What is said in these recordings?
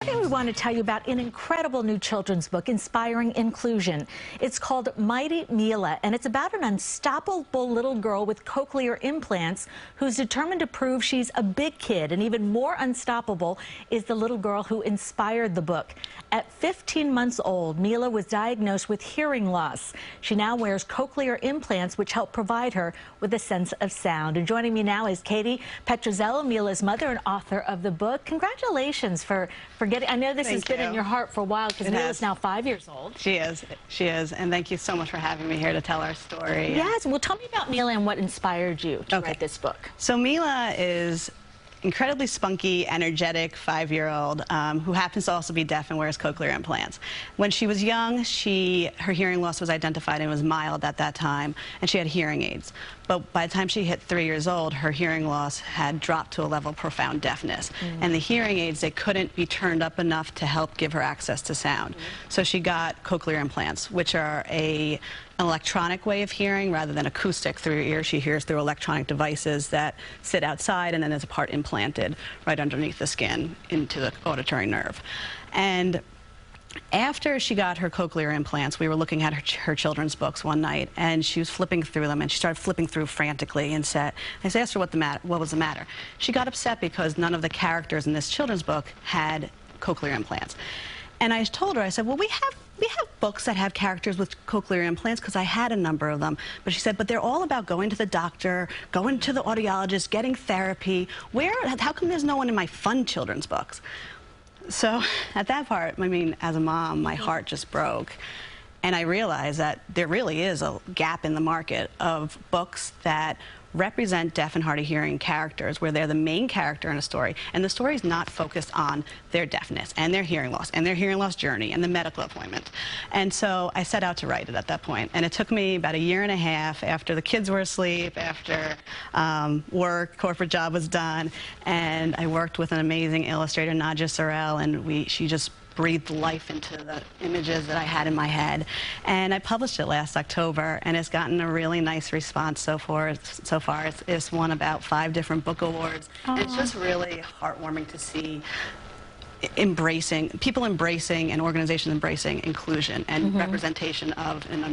Today we want to tell you about an incredible new children's book inspiring inclusion. It's called Mighty Mila, and it's about an unstoppable little girl with cochlear implants who's determined to prove she's a big kid. And even more unstoppable is the little girl who inspired the book. At 15 months old, Mila was diagnosed with hearing loss. She now wears cochlear implants, which help provide her with a sense of sound. And joining me now is Katie Petrozello, Mila's mother and author of the book. Congratulations for getting, I know this has been in your heart for a while because Mila's now 5 years old. She is, and thank you so much for having me here to tell our story. Yes, well, tell me about Mila and what inspired you to write this book. So Mila is incredibly spunky, energetic 5-year-old who happens to also be deaf and wears cochlear implants. When she was young, her hearing loss was identified and was mild at that time, and she had hearing aids. But by the time she hit 3 years old, her hearing loss had dropped to a level of profound deafness. And the hearing aids, they couldn't be turned up enough to help give her access to sound. So she got cochlear implants, which are an electronic way of hearing rather than acoustic through your ear. She hears through electronic devices that sit outside, and then there's a part implanted right underneath the skin into the auditory nerve. And after she got her cochlear implants, we were looking at her children's books one night, and she was flipping through them, and she started flipping through frantically and said, I asked her what was the matter. She got upset because none of the characters in this children's book had cochlear implants. And I told her, I said, well, we have books that have characters with cochlear implants because I had a number of them. But she said, but they're all about going to the doctor, going to the audiologist, getting therapy. How come there's no one in my fun children's books? So at that part, I mean, as a mom, my heart just broke. And I realized that there really is a gap in the market of books that represent deaf and hard of hearing characters, where they're the main character in a story, and the story is not focused on their deafness and their hearing loss journey and the medical appointment. And so I set out to write it at that point, and it took me about 1.5 years after the kids were asleep, after corporate job was done, and I worked with an amazing illustrator, Nadja Sorrell, and she just breathed life into the images that I had in my head. And I published it last October, and it's gotten a really nice response so far. It's won about 5 different book awards. And it's just really heartwarming to see people embracing and organizations embracing inclusion and representation of an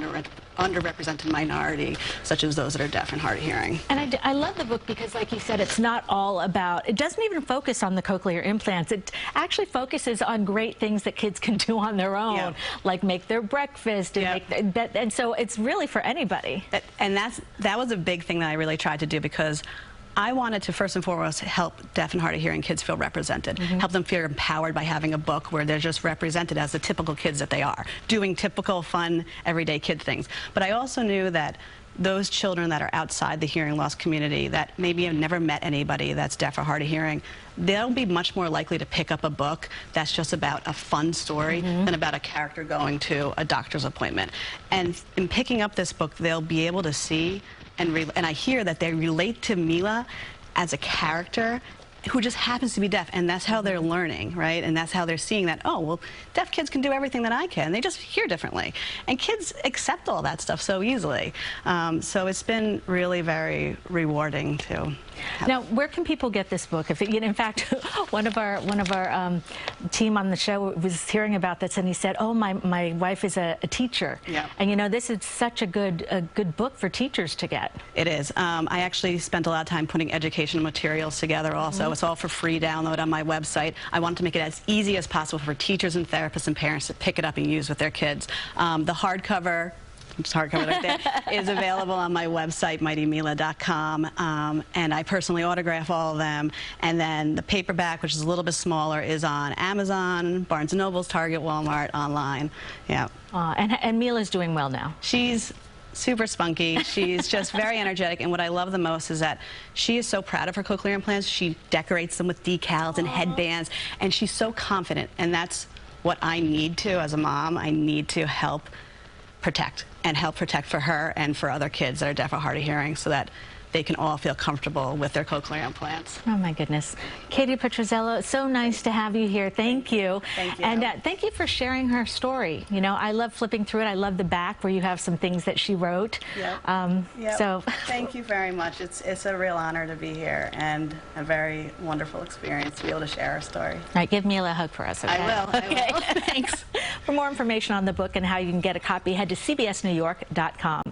underrepresented minority, such as those that are deaf and hard of hearing. And I love the book because, like you said, it's not all about, it doesn't even focus on the cochlear implants. It actually focuses on great things that kids can do on their own, like make their breakfast, and and so it's really for anybody. And that was a big thing that I really tried to do, because I wanted to first and foremost help deaf and hard of hearing kids feel represented, help them feel empowered by having a book where they're just represented as the typical kids that they are, doing typical, fun, everyday kid things. But I also knew that those children that are outside the hearing loss community, that maybe have never met anybody that's deaf or hard of hearing, they'll be much more likely to pick up a book that's just about a fun story than about a character going to a doctor's appointment. And in picking up this book, they'll be able to see and I hear that they relate to Mila as a character who just happens to be deaf, and that's how they're learning, right? And that's how they're seeing that, oh, well, deaf kids can do everything that I can. They just hear differently. And kids accept all that stuff so easily. So it's been really very rewarding to have. Now, where can people get this book? In fact, one of our team on the show was hearing about this, and he said, oh, my wife is a teacher. Yeah. And this is such a good book for teachers to get. It is. I actually spent a lot of time putting educational materials together also. It's all for free download on my website. I wanted to make it as easy as possible for teachers and therapists and parents to pick it up and use with their kids. The hardcover, right there, is available on my website, mightymila.com, and I personally autograph all of them. And then the paperback, which is a little bit smaller, is on Amazon, Barnes & Nobles, Target, Walmart, online. Yeah. And Mila's doing well now. She's super spunky. She's just very energetic, and what I love the most is that she is so proud of her cochlear implants. She decorates them with decals and headbands, and she's so confident, and that's what I need to as a mom. I need to help protect for her and for other kids that are deaf or hard of hearing, so that they can all feel comfortable with their cochlear implants. Oh my goodness. Katie Petrozello, so nice to have you here. Thank you. Thank you. And thank you for sharing her story. You know, I love flipping through it. I love the back where you have some things that she wrote. Yep. So thank you very much. It's a real honor to be here and a very wonderful experience to be able to share our story. All right, give Mila a hug for us, okay? I will. Okay, I will. thanks. For more information on the book and how you can get a copy, head to cbsnewyork.com.